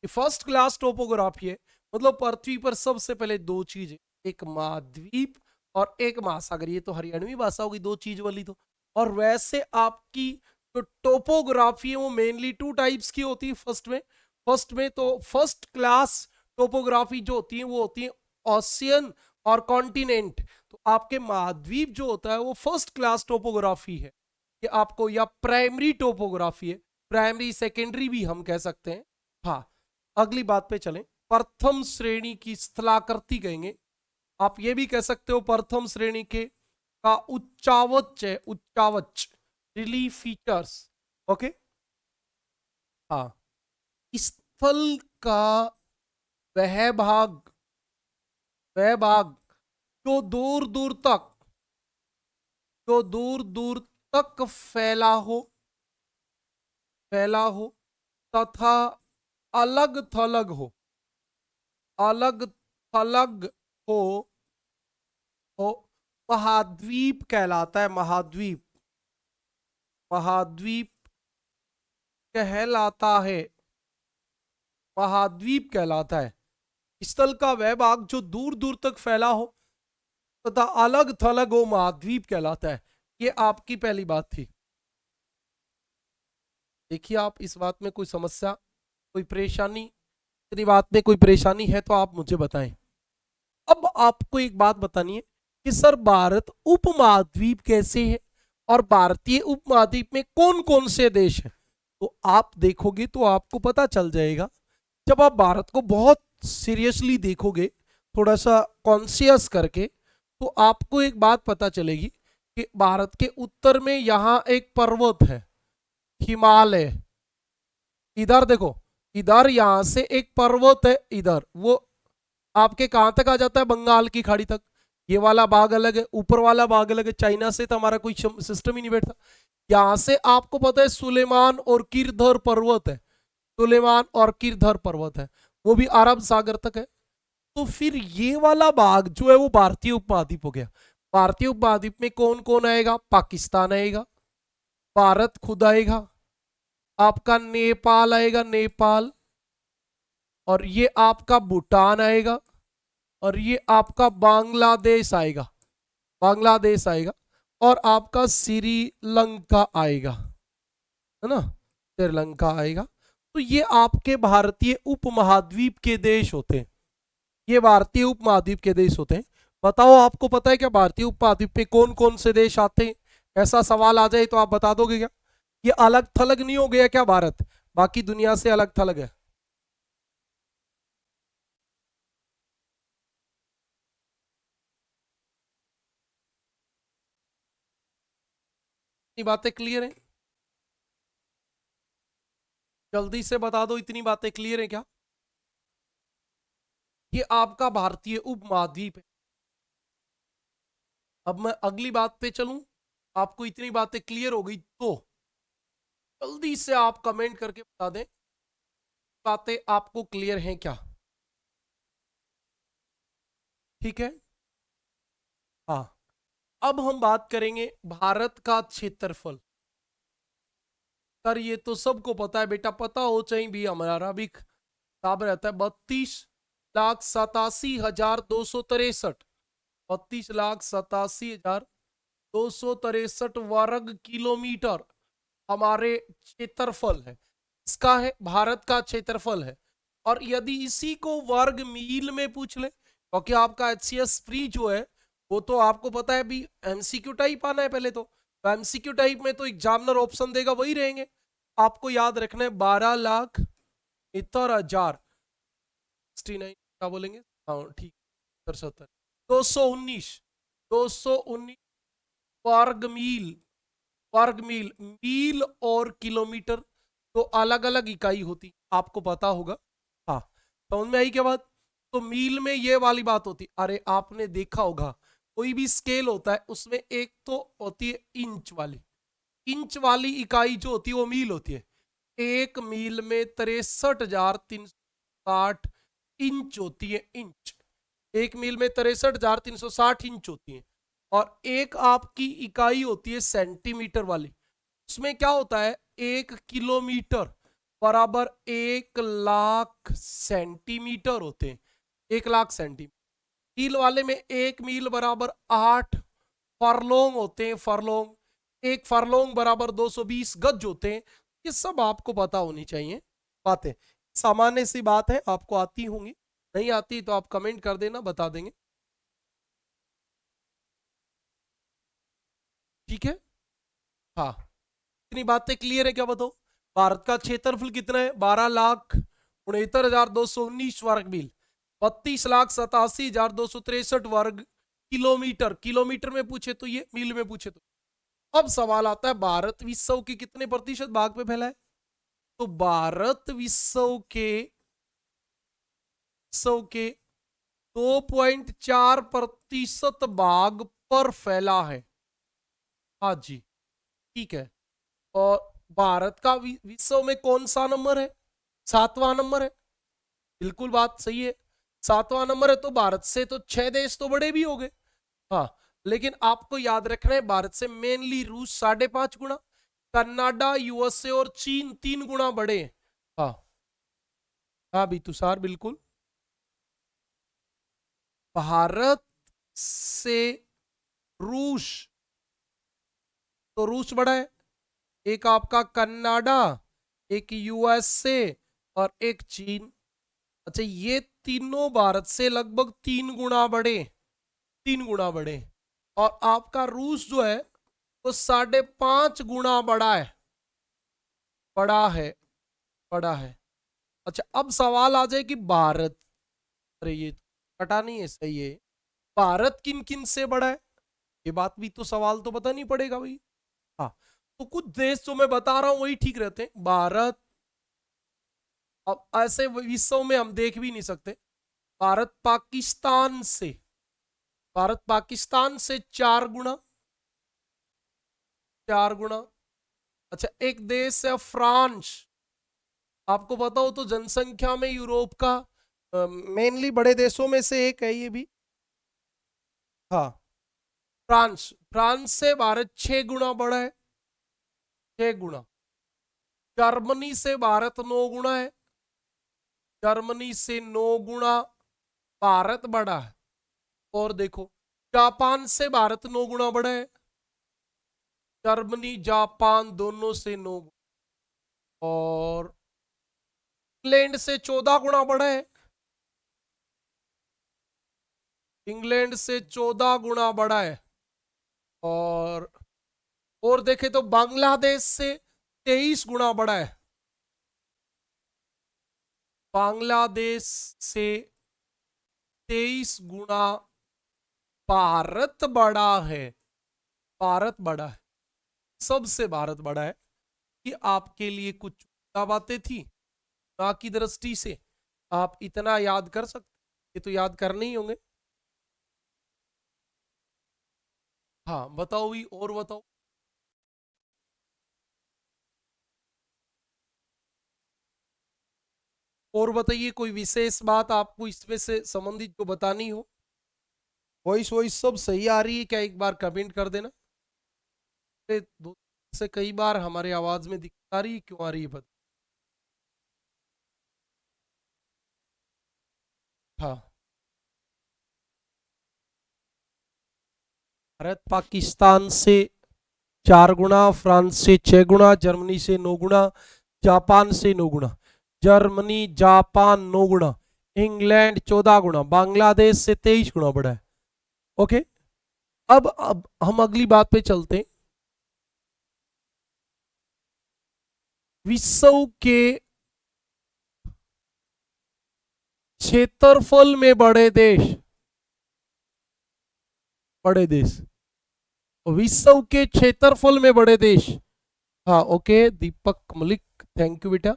फर्स्ट क्लास टोपोग्राफी है। मतलब पृथ्वी पर सबसे पहले दो चीज, एक महाद्वीप और एक महासागर। ये तो हरियाणवी भाषा होगी, दो चीज वाली तो। और वैसे आपकी जो टोपोग्राफी है वो मेनली टू टाइप्स की होती है। फर्स्ट में तो फर्स्ट क्लास टोपोग्राफी जो होती है वो होती है ओशियन और कॉन्टिनेंट। तो आपके महाद्वीप जो होता है वो फर्स्ट क्लास टोपोग्राफी है कि आपको, या प्राइमरी टोपोग्राफी है, प्राइमरी सेकेंडरी भी हम कह सकते हैं। हाँ, अगली बात पे चलें। प्रथम श्रेणी की स्थलाकृति कहेंगे। आप ये भी कह सकते हो प्रथम श्रेणी के का उच्चावच है, उच्चावच रिलीफ फीचर्स। ओके, हाँ, स्थल का वह भाग जो दूर दूर तक फैला हो तथा अलग थलग हो हो महाद्वीप कहलाता है। महाद्वीप कहलाता है। स्थल का वह भाग जो दूर दूर तक फैला हो तथा अलग थलग हो महाद्वीप कहलाता है। ये आपकी पहली बात थी। देखिए, आप इस बात में कोई समस्या, कोई परेशानी, इतनी बात में कोई परेशानी है तो आप मुझे बताएं। अब आपको एक बात बतानी है कि सर भारत उपमहाद्वीप कैसे है और भारतीय उपमहाद्वीप में कौन कौन से देश हैं। तो आप देखोगे तो आपको पता चल जाएगा। जब आप भारत को बहुत सीरियसली देखोगे, थोड़ा सा कॉन्शियस करके, तो आपको एक बात पता चलेगी कि भारत के उत्तर में यहाँ एक पर्वत है, हिमालय। इधर देखो, इधर यहां से एक पर्वत है, इधर वो आपके कहां तक आ जाता है, बंगाल की खाड़ी तक। ये वाला भाग अलग है, ऊपर वाला भाग अलग है। चाइना से तो हमारा कोई सिस्टम ही नहीं बैठता। यहां से आपको पता है सुलेमान और किरधर पर्वत है, सुलेमान और किरधर पर्वत है, वो भी अरब सागर तक है। तो फिर ये वाला भाग जो है वो भारतीय उपमहाद्वीप हो गया। भारतीय उपमहाद्वीप में कौन कौन आएगा? पाकिस्तान आएगा, भारत खुद आएगा, आपका नेपाल आएगा, नेपाल, और ये आपका भूटान आएगा, और ये आपका बांग्लादेश आएगा, और आपका श्रीलंका आएगा, है ना, श्रीलंका आएगा। तो ये आपके भारतीय उपमहाद्वीप के देश होते हैं। ये भारतीय उपमहाद्वीप के देश होते हैं। बताओ, आपको पता है क्या भारतीय उपमहाद्वीप पे कौन कौन से देश आते हैं? ऐसा सवाल आ जाए तो आप बता दोगे क्या? ये अलग थलग नहीं हो गया क्या भारत, बाकी दुनिया से अलग थलग है? इतनी बातें क्लियर है? जल्दी से बता दो, इतनी बातें क्लियर है क्या? ये आपका भारतीय उपमहाद्वीप है। अब मैं अगली बात पे चलूं, आपको इतनी बातें क्लियर हो गई तो जल्दी से आप कमेंट करके बता दें बातें आपको क्लियर हैं क्या। ठीक है। हाँ, अब हम बात करेंगे भारत का क्षेत्रफल। सर ये तो सबको पता है बेटा, पता हो चाहिए भी, हमारा भी हिसाब रहता है 32,87,263। 32,87,263 वर्ग किलोमीटर हमारे क्षेत्रफल है, इसका है, भारत का क्षेत्रफल है। और यदि इसी को वर्ग मील में पूछ ले, क्योंकि आपका एचसीएस फ्री जो है वो तो आपको पता है भी एमसीक्यू टाइप आना है पहले तो एमसीक्यू टाइप में तो एग्जामिनर ऑप्शन देगा वही रहेंगे। आपको याद रखना है 12,71,000 69 क्या बोलेंगे, हाँ ठीक 73 219 219 वर्ग मील। वर्ग मील, मील और किलोमीटर तो अलग अलग इकाई होती, आपको पता होगा। हाँ, समझ में आई क्या बात? तो मील में ये वाली बात होती, अरे आपने देखा होगा कोई भी स्केल होता है उसमें एक तो होती है इंच वाली, इंच वाली इकाई जो होती है वो मील होती है। एक मील में 63,360 इंच होती है, इंच। एक मील में 63,360 इंच होती है। और एक आपकी इकाई होती है सेंटीमीटर वाली, उसमें क्या होता है, 1 किलोमीटर बराबर 1 लाख सेंटीमीटर होते हैं। 1 लाख सेंटीमीटर। मील वाले में 1 मील बराबर 8 फरलोंग होते हैं, फरलोंग। 1 फरलोंग बराबर 220 गज होते हैं। ये सब आपको पता होनी चाहिए बातें, सामान्य सी बात है, आपको आती होंगी, नहीं आती तो आप कमेंट कर देना, बता देंगे। ठीक है। हाँ, इतनी बातें क्लियर है क्या बताओ? भारत का क्षेत्रफल कितना है? 12,69,219 वर्ग मील। 32,87,263 वर्ग किलोमीटर। किलोमीटर में पूछे तो ये, मील में पूछे तो। अब सवाल आता है भारत विश्व के कितने प्रतिशत भाग पे फैला है? तो भारत विश्व के 2.4% भाग पर फैला है। हाँ जी, ठीक है। और भारत का विश्व में कौन सा नंबर है? 7वां नंबर है। बिल्कुल बात सही है, 7वां नंबर है। तो भारत से तो 6 देश तो बड़े भी हो गए। हाँ, लेकिन आपको याद रखना है भारत से मेनली रूस 5.5 गुना, कनाडा, यूएसए और चीन 3 गुना बड़े हैं। हाँ हाँ भी तुषार, बिल्कुल। भारत से रूस, तो रूस बड़ा है। एक आपका कनाडा, एक यूएसए और एक चीन। अच्छा, ये तीनों भारत से लगभग 3 गुना बड़े, 3 गुना बड़े। और आपका रूस जो है वो 5.5 गुना बड़ा है, बड़ा है, बड़ा है। अच्छा, अब सवाल आ जाए कि भारत, अरे ये कटा नहीं है, सही है, भारत किन किन से बड़ा है? ये बात भी तो सवाल तो पता नहीं पड़ेगा भाई। हाँ, तो कुछ देश जो मैं बता रहा हूं वही ठीक रहते हैं। भारत, अब ऐसे विश्व में हम देख भी नहीं सकते। भारत पाकिस्तान से, भारत पाकिस्तान से 4 गुना, 4 गुना। अच्छा, एक देश है फ्रांस, आपको पता हो तो जनसंख्या में यूरोप का मेनली बड़े देशों में से एक है ये भी। हाँ, फ्रांस, फ्रांस से भारत 6 गुना बड़ा है, 6 गुना। जर्मनी से भारत 9 गुना है, जर्मनी से 9 गुना भारत बड़ा है। और देखो, जापान से भारत 9 गुना बड़ा है, जर्मनी जापान दोनों से 9 गुना। और इंग्लैंड से 14 गुना बड़ा है, इंग्लैंड से 14 गुना बड़ा है। और देखे तो बांग्लादेश से 23 गुना बड़ा है, बांग्लादेश से 23 गुना भारत बड़ा है, भारत बड़ा है। सबसे भारत बड़ा है। कि आपके लिए कुछ बातें थी ना की दृष्टि से आप इतना याद कर सकते, ये तो याद करने ही होंगे। हाँ बताओ भी, और बताओ। और बताइए कोई विशेष बात आपको इसमें से संबंधित जो बतानी हो। वॉइस वॉइस सब सही आ रही है क्या, एक बार कमेंट कर देना। दो से कई बार हमारे आवाज में दिक्कत आ रही है, क्यों आ रही है बता। हाँ, भारत पाकिस्तान से 4 गुना, फ्रांस से 6 गुना, जर्मनी से 9 गुना, जापान से 9 गुना, जर्मनी जापान 9 गुना, इंग्लैंड 14 गुना, बांग्लादेश से 23 गुना बड़ा है। ओके, अब हम अगली बात पे चलते हैं। विश्व के क्षेत्रफल में बड़े देश, विश्व के क्षेत्रफल में बड़े देश। हाँ okay Deepak Malik, thank you बेटा।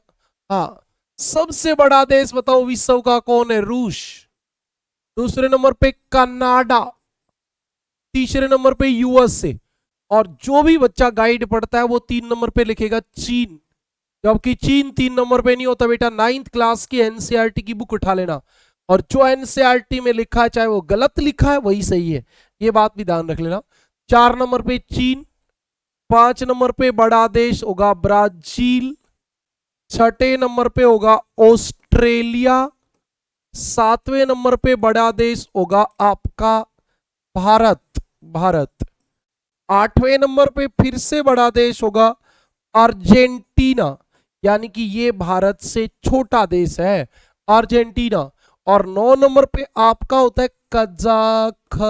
हाँ, सबसे बड़ा देश बताओ विश्व का कौन है? रूस। दूसरे नंबर पे कनाडा, तीसरे नंबर पे यूएसए, और जो भी बच्चा गाइड पढ़ता है वो 3 नंबर पे लिखेगा चीन। जबकि चीन 3 नंबर पे नहीं होता बेटा। 9th क्लास की एनसीईआरटी की बुक उठा लेना, और जो एनसीईआरटी में लिखा है चाहे वो गलत लिखा है वही सही है, ये बात भी ध्यान रख लेना। 4 नंबर पे चीन, 5 नंबर पे बड़ा देश होगा ब्राजील, 6 नंबर पे होगा ऑस्ट्रेलिया, 7वें नंबर पे बड़ा देश होगा आपका भारत, 8वें नंबर पे फिर से बड़ा देश होगा अर्जेंटीना, यानी कि ये भारत से छोटा देश है अर्जेंटीना। और 9 नंबर पे आपका होता है कजाखस्तान,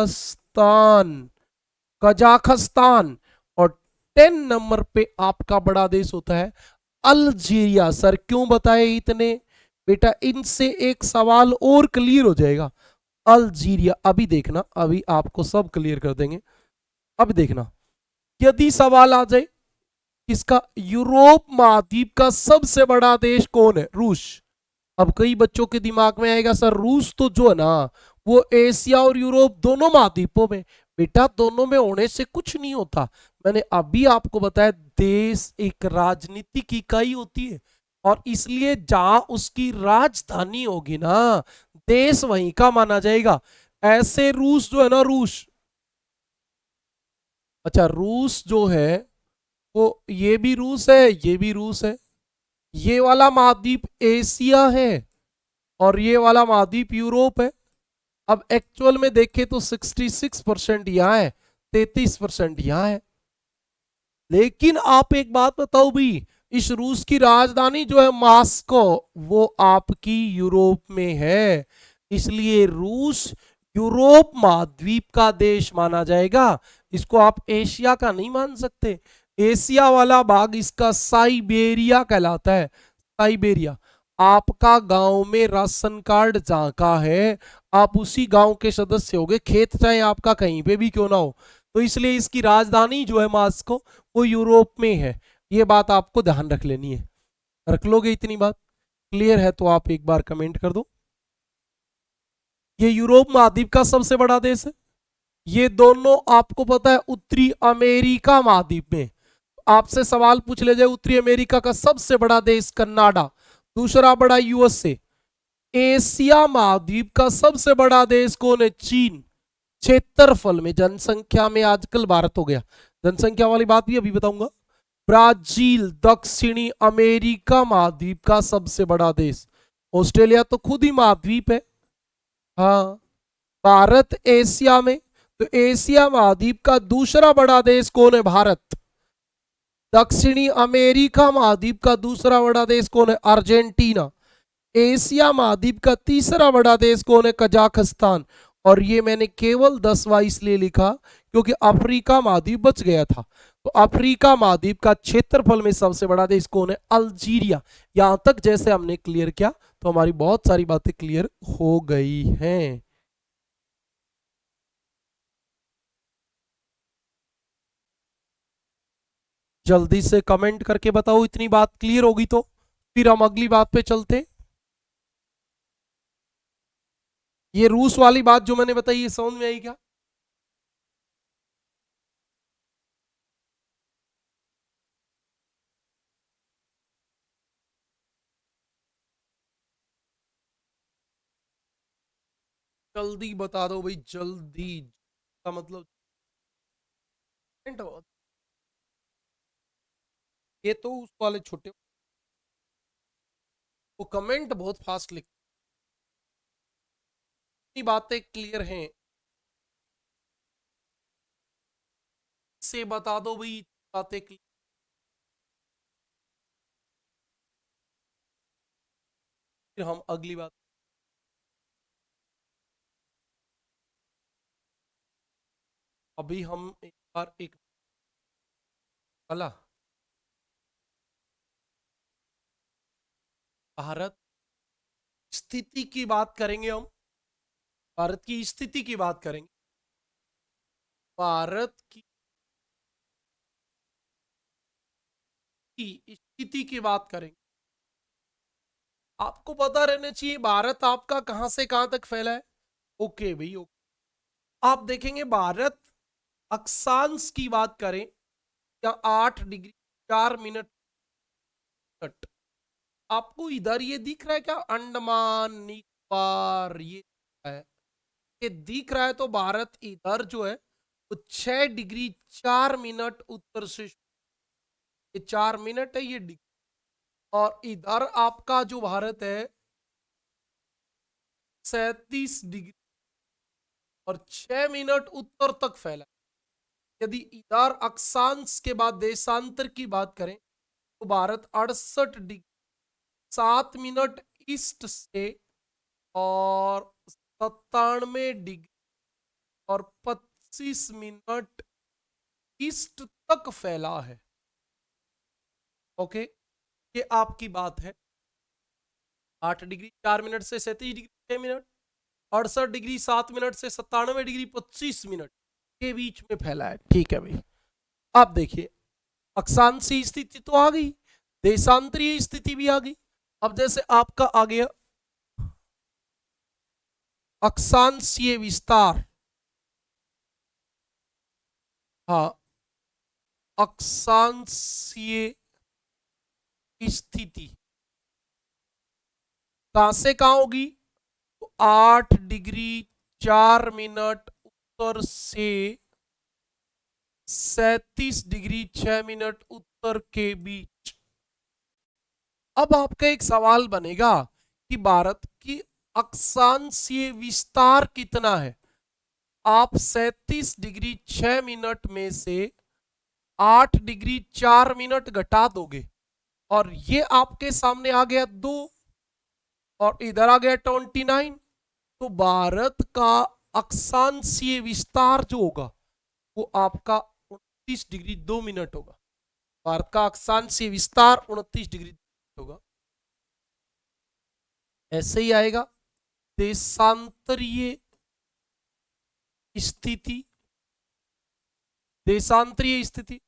कजाखस्तान। और 10 नंबर पे आपका बड़ा देश होता है अल्जीरिया। सर क्यों बताए इतने बेटा, इनसे एक सवाल और क्लियर हो जाएगा। अल्जीरिया, अभी देखना, अभी आपको सब क्लियर कर देंगे। अब देखना, यदि सवाल आ जाए इसका यूरोप महाद्वीप का सबसे बड़ा देश कौन है? रूस। अब कई बच्चों के दिमाग में आएगा सर रूस तो जो है ना वो एशिया और यूरोप दोनों महाद्वीपों में। बेटा दोनों में होने से कुछ नहीं होता। मैंने अभी आपको बताया देश एक राजनीतिक इकाई होती है, और इसलिए जहां उसकी राजधानी होगी ना देश वहीं का माना जाएगा। ऐसे रूस जो है ना, रूस, अच्छा रूस जो है वो ये भी रूस है, ये भी रूस है। ये वाला महाद्वीप एशिया है और ये वाला महाद्वीप यूरोप है। अब एक्चुअल में देखें तो 66% यहां है, 33% यहां है। लेकिन आप एक बात बताओ भी, इस रूस की राजधानी जो है मॉस्को, वो आपकी यूरोप में है। इसलिए रूस यूरोप महाद्वीप का देश माना जाएगा। इसको आप एशिया का नहीं मान सकते। एशिया वाला भाग इसका साइबेरिया कहलाता है। साइबेरिया, आपका गांव में राशन कार्ड जहां का है आप उसी गांव के सदस्य होगे, खेत चाहे आपका कहीं पे भी क्यों ना हो। तो इसलिए इसकी राजधानी जो है मॉस्को वो यूरोप में है। ये बात आपको ध्यान रख लेनी है। रख लोगे इतनी बात? क्लियर है तो आप एक बार कमेंट कर दो। ये यूरोप महाद्वीप का सबसे बड़ा देश है। ये दोनों आपको पता है उत्तरी अमेरिका महाद्वीप में। आपसे सवाल पूछ ले जाए उत्तरी अमेरिका का सबसे बड़ा देश कनाडा, दूसरा बड़ा यूएसए। एशिया महाद्वीप का सबसे बड़ा देश कौन है? चीन। क्षेत्रफल में, जनसंख्या में आजकल भारत हो गया, जनसंख्या वाली बात भी अभी बताऊंगा। ब्राजील, दक्षिणी अमेरिका महाद्वीप का सबसे बड़ा देश। ऑस्ट्रेलिया तो खुद ही महाद्वीप है। हाँ, भारत एशिया में, तो एशिया महाद्वीप का दूसरा बड़ा देश कौन है? भारत। दक्षिणी अमेरिका महाद्वीप का दूसरा बड़ा देश कौन है? अर्जेंटीना। एशिया महाद्वीप का तीसरा बड़ा देश कौन है? कजाकिस्तान। और ये मैंने केवल 10वां इसलिए लिखा क्योंकि अफ्रीका महाद्वीप बच गया था। तो अफ्रीका महाद्वीप का क्षेत्रफल में सबसे बड़ा देश कौन है? अल्जीरिया। यहां तक जैसे हमने क्लियर किया तो हमारी बहुत सारी बातें क्लियर हो गई हैं। जल्दी से कमेंट करके बताओ, इतनी बात क्लियर होगी तो फिर हम अगली बात पे चलते हैं। ये रूस वाली बात जो मैंने बताई, ये समझ में आई क्या? जल्दी बता दो भाई, जल्दी का मतलब ये तो उस वाले छोटे, वो कमेंट बहुत फास्ट लिखती, बातें क्लियर हैं, से बता दो भाई, बातें क्लियर। फिर हम अगली बात, अभी हम एक बार एक वाला भारत स्थिति की बात करेंगे हम, भारत की स्थिति की बात करेंगे, भारत की स्थिति की बात करेंगे। आपको पता रहना चाहिए भारत आपका कहां से कहां तक फैला है। ओके भाई, ओके। आप देखेंगे भारत अक्षांश की बात करें या 8 डिग्री 4 मिनट तट, आपको इधर ये दिख रहा है क्या, अंडमान निकोबार, ये है, ये दिख रहा है, तो भारत इधर जो है वो 6 डिग्री 4 मिनट उत्तर से, ये 4 मिनट है, ये डिग्री, और इधर आपका जो भारत है 37 डिग्री और 6 मिनट उत्तर तक फैला। यदि इधर अक्षांश के बाद देशांतर की बात करें तो भारत 68 डिग्री 7 मिनट ईस्ट से और 97 डिग्री और 25 मिनट ईस्ट तक फैला है। ओके, ये आपकी बात है। 8 डिग्री 4 मिनट से 37 डिग्री 6 मिनट, 68 डिग्री 7 मिनट से 97 डिग्री 25 मिनट के बीच में फैला है। ठीक है भाई, अब देखिए अक्षांशीय स्थिति तो आ गई, देशांतरीय स्थिति भी आ गई। अब जैसे आपका आ गया अक्षांशीय विस्तार, हाँ, अक्षांशीय स्थिति कहां से कहां होगी, तो 8 डिग्री 4 मिनट उत्तर से 37 डिग्री 6 मिनट उत्तर के बीच। अब आपका एक सवाल बनेगा कि भारत की अक्षांशीय विस्तार कितना है। आप 37 डिग्री 6 मिनट में से 8 डिग्री 4 मिनट घटा दोगे और ये आपके सामने आ गया 2 और इधर आ गया 29, तो भारत का अक्षांशीय विस्तार जो होगा वो आपका 29 डिग्री 2 मिनट होगा। भारत का अक्षांशीय विस्तार 29 डिग्री होगा। ऐसे ही आएगा देशांतरीय स्थिति, देशांतरीय स्थिति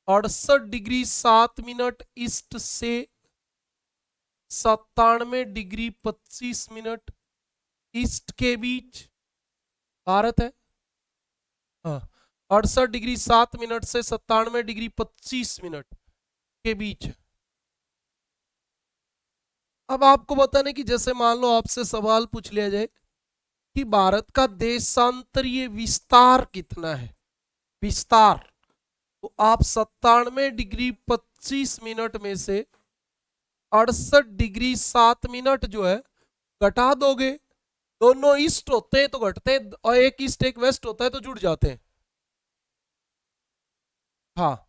68 डिग्री 7 मिनट ईस्ट से 97 डिग्री 25 मिनट ईस्ट के बीच भारत है। हाँ, 68 डिग्री 7 मिनट से 97 डिग्री 25 मिनट के बीच। अब आपको बताने की, जैसे मान लो आपसे सवाल पूछ लिया जाए कि भारत का देशांतरीय विस्तार कितना है, विस्तार, तो आप 97 डिग्री 25 मिनट में से 68 डिग्री 7 मिनट जो है घटा दोगे। दोनों ईस्ट होते हैं तो घटते हैं और एक ईस्ट एक वेस्ट होता है तो जुड़ जाते हैं। हाँ,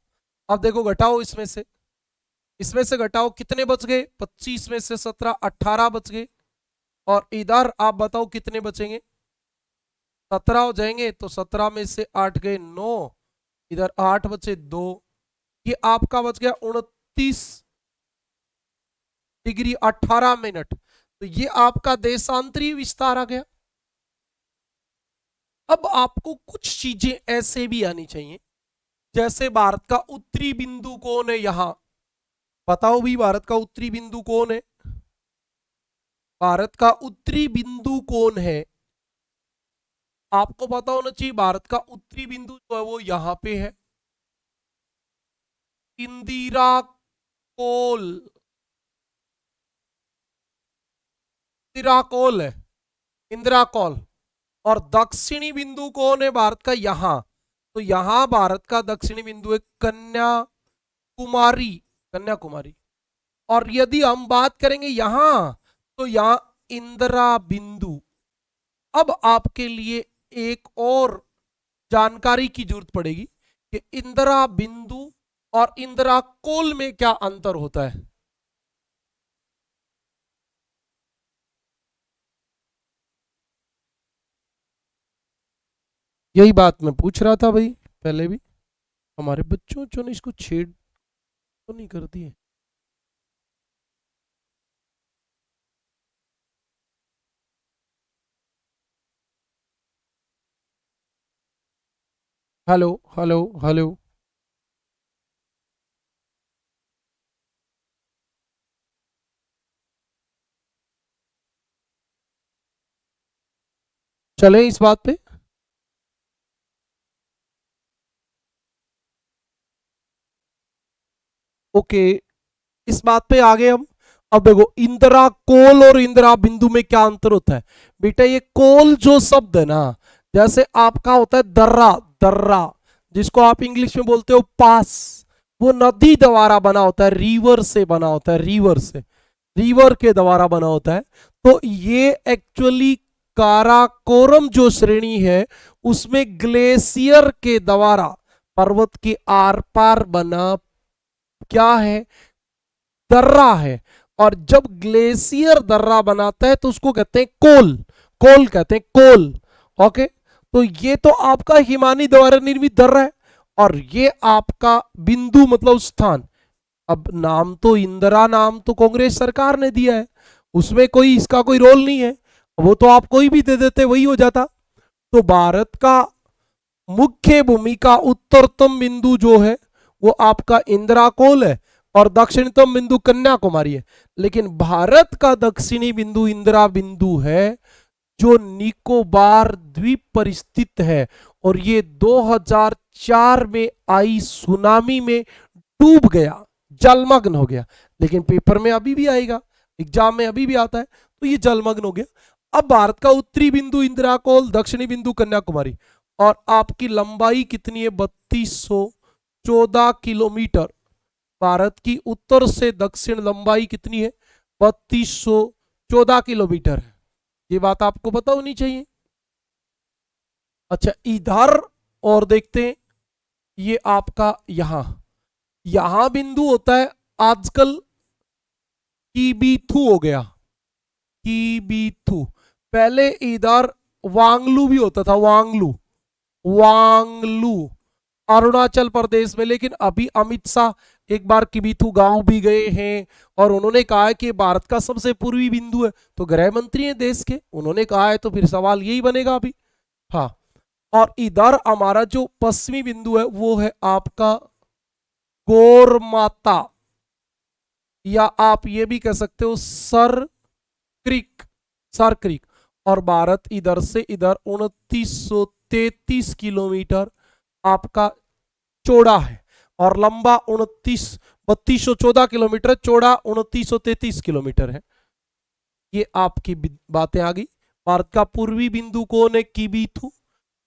अब देखो घटाओ, इसमें से घटाओ, कितने बच गए, 25 में से 17, 18 बच गए। और इधर आप बताओ कितने बचेंगे, 17 हो जाएंगे, तो 17 में से 8 गए 9, इधर 8 बचे 2, ये आपका बच गया 29 डिग्री 18 मिनट। तो ये आपका देशांतरीय विस्तार आ गया। अब आपको कुछ चीजें ऐसे भी आनी चाहिए जैसे भारत का उत्तरी बिंदु कौन है यहां, बताओ भी भारत का उत्तरी बिंदु कौन है, भारत का उत्तरी बिंदु कौन है, आपको पता होना चाहिए भारत का उत्तरी बिंदु जो है वो यहां पे है, इंदिरा कोल, इंदिरा कोल है, इंदिरा कोल। और दक्षिणी बिंदु कौन है भारत का यहां, तो यहां भारत का दक्षिणी बिंदु है कन्याकुमारी, कन्याकुमारी। और यदि हम बात करेंगे यहां, तो यहां इंदिरा बिंदु। अब आपके लिए एक और जानकारी की जरूरत पड़ेगी कि इंदिरा बिंदु और इंदिरा कोल में क्या अंतर होता है। यही बात मैं पूछ रहा था भाई पहले भी, हमारे बच्चों जो ने इसको छेड़ तो नहीं कर दिए। Hello hello hello. चले इस बात पे, ओके, इस बात पे आ गए हम। अब देखो इंदिरा कोल और इंदिरा बिंदु में क्या अंतर होता है बेटा, ये कोल जो शब्द है ना, जैसे आपका होता है दर्रा, दर्रा जिसको आप इंग्लिश में बोलते हो पास, वो नदी द्वारा बना होता है, रिवर से बना होता है, रिवर से, रिवर के द्वारा बना होता है। तो ये एक्चुअली काराकोरम जो श्रेणी है उसमें ग्लेशियर के द्वारा पर्वत के आर पार बना क्या है, दर्रा है। और जब ग्लेशियर दर्रा बनाता है तो उसको कहते हैं कोल, कोल कहते हैं कोल। ओके, तो ये तो आपका हिमानी द्वारा निर्मित दर्रा है, और ये आपका बिंदु मतलब स्थान। अब नाम तो इंदिरा नाम तो कांग्रेस सरकार ने दिया है, उसमें कोई इसका कोई रोल नहीं है, वो तो आप कोई भी दे देते वही हो जाता। तो भारत का मुख्य भूमिका उत्तरतम बिंदु जो है वो आपका इंदिरा कोल है, और दक्षिणतम बिंदु कन्याकुमारी है। लेकिन भारत का दक्षिणी बिंदु इंदिरा बिंदु है जो निकोबार द्वीप पर स्थित है, और ये 2004 में आई सुनामी में डूब गया, जलमग्न हो गया। लेकिन पेपर में अभी भी आएगा, एग्जाम में अभी भी आता है, तो ये जलमग्न हो गया। अब भारत का उत्तरी बिंदु इंदिरा कोल, दक्षिणी बिंदु कन्याकुमारी, और आपकी लंबाई कितनी है, 3214 किलोमीटर। भारत की उत्तर से दक्षिण लंबाई कितनी है, 3214 किलोमीटर है। ये बात आपको पता होनी चाहिए। अच्छा इधर और देखते हैं, ये आपका यहां, यहां बिंदु होता है आजकल कीबीथू हो गया, कीबीथू। पहले इधर वांगलू भी होता था, वांगलू, वांगलू अरुणाचल प्रदेश में। लेकिन अभी अमित शाह एक बार किबीथू गांव भी गए हैं, और उन्होंने कहा है कि भारत का सबसे पूर्वी बिंदु है, तो गृह मंत्री हैं देश के, उन्होंने कहा है तो फिर सवाल यही बनेगा अभी। हाँ, और इधर हमारा जो पश्चिमी बिंदु है वो है आपका गोरमाता, या आप ये भी कह सकते हो सर क्रिक, सर क्रिक। और भारत इधर से इधर 2933 किलोमीटर आपका चौड़ा है, और लंबा 3214 किलोमीटर, चौड़ा 2933 किलोमीटर है। ये आपकी बातें आ गई। भारत का पूर्वी बिंदु कौन है, किबीथू।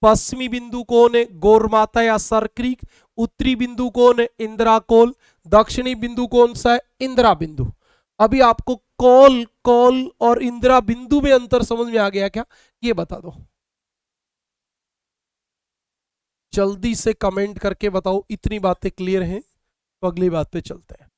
पश्चिमी बिंदु कौन है, गोरमाता या सर क्रीक। उत्तरी बिंदु कौन है, इंदिरा कोल। दक्षिणी बिंदु कौन सा है, इंदिरा बिंदु। अभी आपको कॉल कॉल और इंदिरा बिंदु में अंतर समझ में आ गया क्या, ये बता दो, जल्दी से कमेंट करके बताओ। इतनी बातें क्लियर हैं तो अगली बात पे चलते हैं।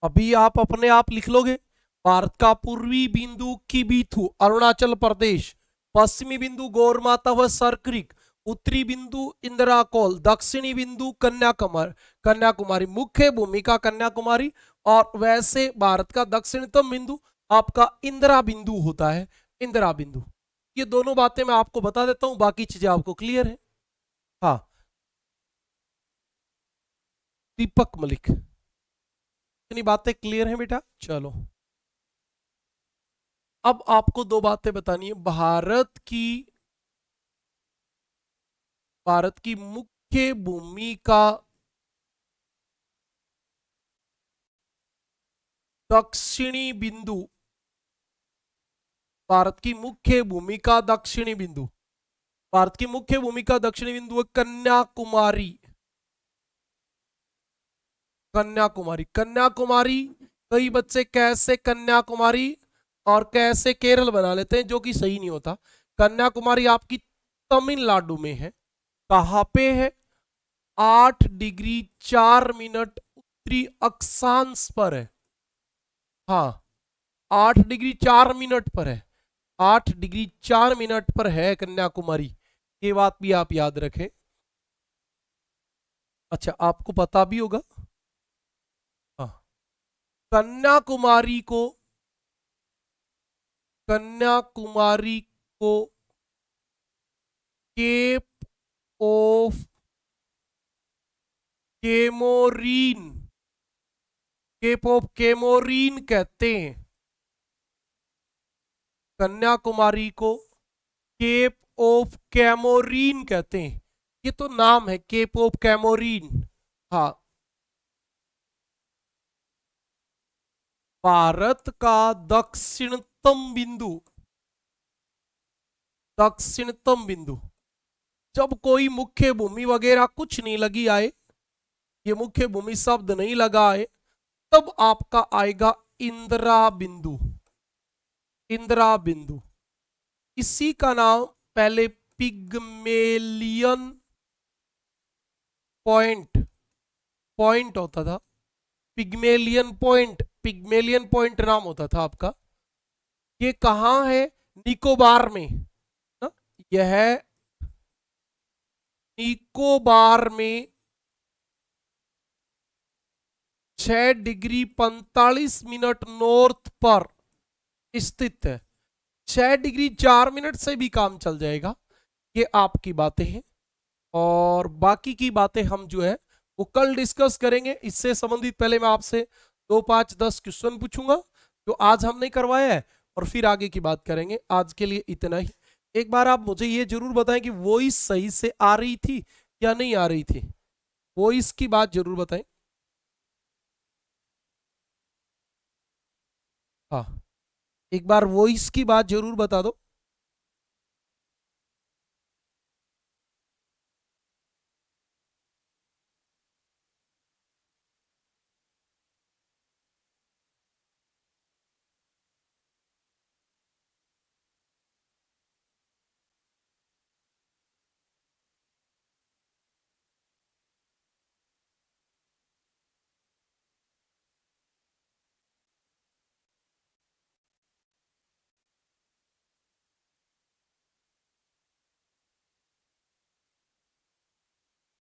अभी आप अपने आप लिख लोगे, भारत का पूर्वी बिंदु किबिथु अरुणाचल प्रदेश, पश्चिमी बिंदु गौरमाता व सरक्रिक, उत्तरी बिंदु इंदिरा कॉल, दक्षिणी बिंदु कन्याकुमारी। कन्याकुमारी मुख्य भूमिका कन्याकुमारी, और वैसे भारत का दक्षिणतम बिंदु आपका इंदिरा बिंदु होता है, इंदिरा बिंदु। ये दोनों बातें मैं आपको बता देता हूं, बाकी चीजें आपको क्लियर है। हाँ, दीपक मलिक, इतनी बातें क्लियर हैं बेटा? चलो, अब आपको दो बातें बतानी है। भारत की मुख्य भूमिका दक्षिणी बिंदु, भारत की मुख्य भूमिका दक्षिणी बिंदु, भारत की मुख्य भूमिका दक्षिणी बिंदु है कन्याकुमारी। कन्याकुमारी, कन्याकुमारी, कई बच्चे कैसे कन्याकुमारी और कैसे केरल बना लेते हैं, जो कि सही नहीं होता। कन्याकुमारी आपकी तमिलनाडु में है। कहां पे है? 8 डिग्री 4 मिनट उत्तरी अक्षांश पर है। हाँ, 8 डिग्री 4 मिनट पर है, 8 डिग्री 4 मिनट पर है कन्याकुमारी। ये बात भी आप याद रखें। अच्छा, आपको पता भी होगा। हाँ, कन्याकुमारी को, कन्याकुमारी को केप ऑफ केमोरीन, केप ऑफ केमोरीन कहते हैं। कन्याकुमारी को केप ऑफ कैमोरीन कहते हैं। ये तो नाम है, केप ऑफ कैमोरीन। हाँ, भारत का दक्षिणतम बिंदु, दक्षिणतम बिंदु, जब कोई मुख्य भूमि वगैरह कुछ नहीं लगी आए, ये मुख्य भूमि शब्द नहीं लगा आए, तब आपका आएगा इंदिरा बिंदु। इंदिरा बिंदु, इसी का नाम पहले पिग्मेलियन पॉइंट, पॉइंट होता था। पिग्मेलियन पॉइंट, पिग्मेलियन पॉइंट नाम होता था आपका। ये कहां है? निकोबार में। ना? यह निकोबार में 6 डिग्री 45 मिनट नॉर्थ पर स्थित है। 6 डिग्री 4 मिनट से भी काम चल जाएगा। ये आपकी बातें हैं, और बाकी की बातें हम जो है वो कल डिस्कस करेंगे। इससे संबंधित पहले मैं आपसे 2, 5, 10 क्वेश्चन पूछूंगा जो आज हमने करवाया है, और फिर आगे की बात करेंगे। आज के लिए इतना ही। एक बार आप मुझे ये जरूर बताएं कि वॉइस सही से आ रही थी या नहीं आ रही थी। वॉइस की बात जरूर बताएं। हाँ, एक बार वॉइस की बात जरूर बता दो।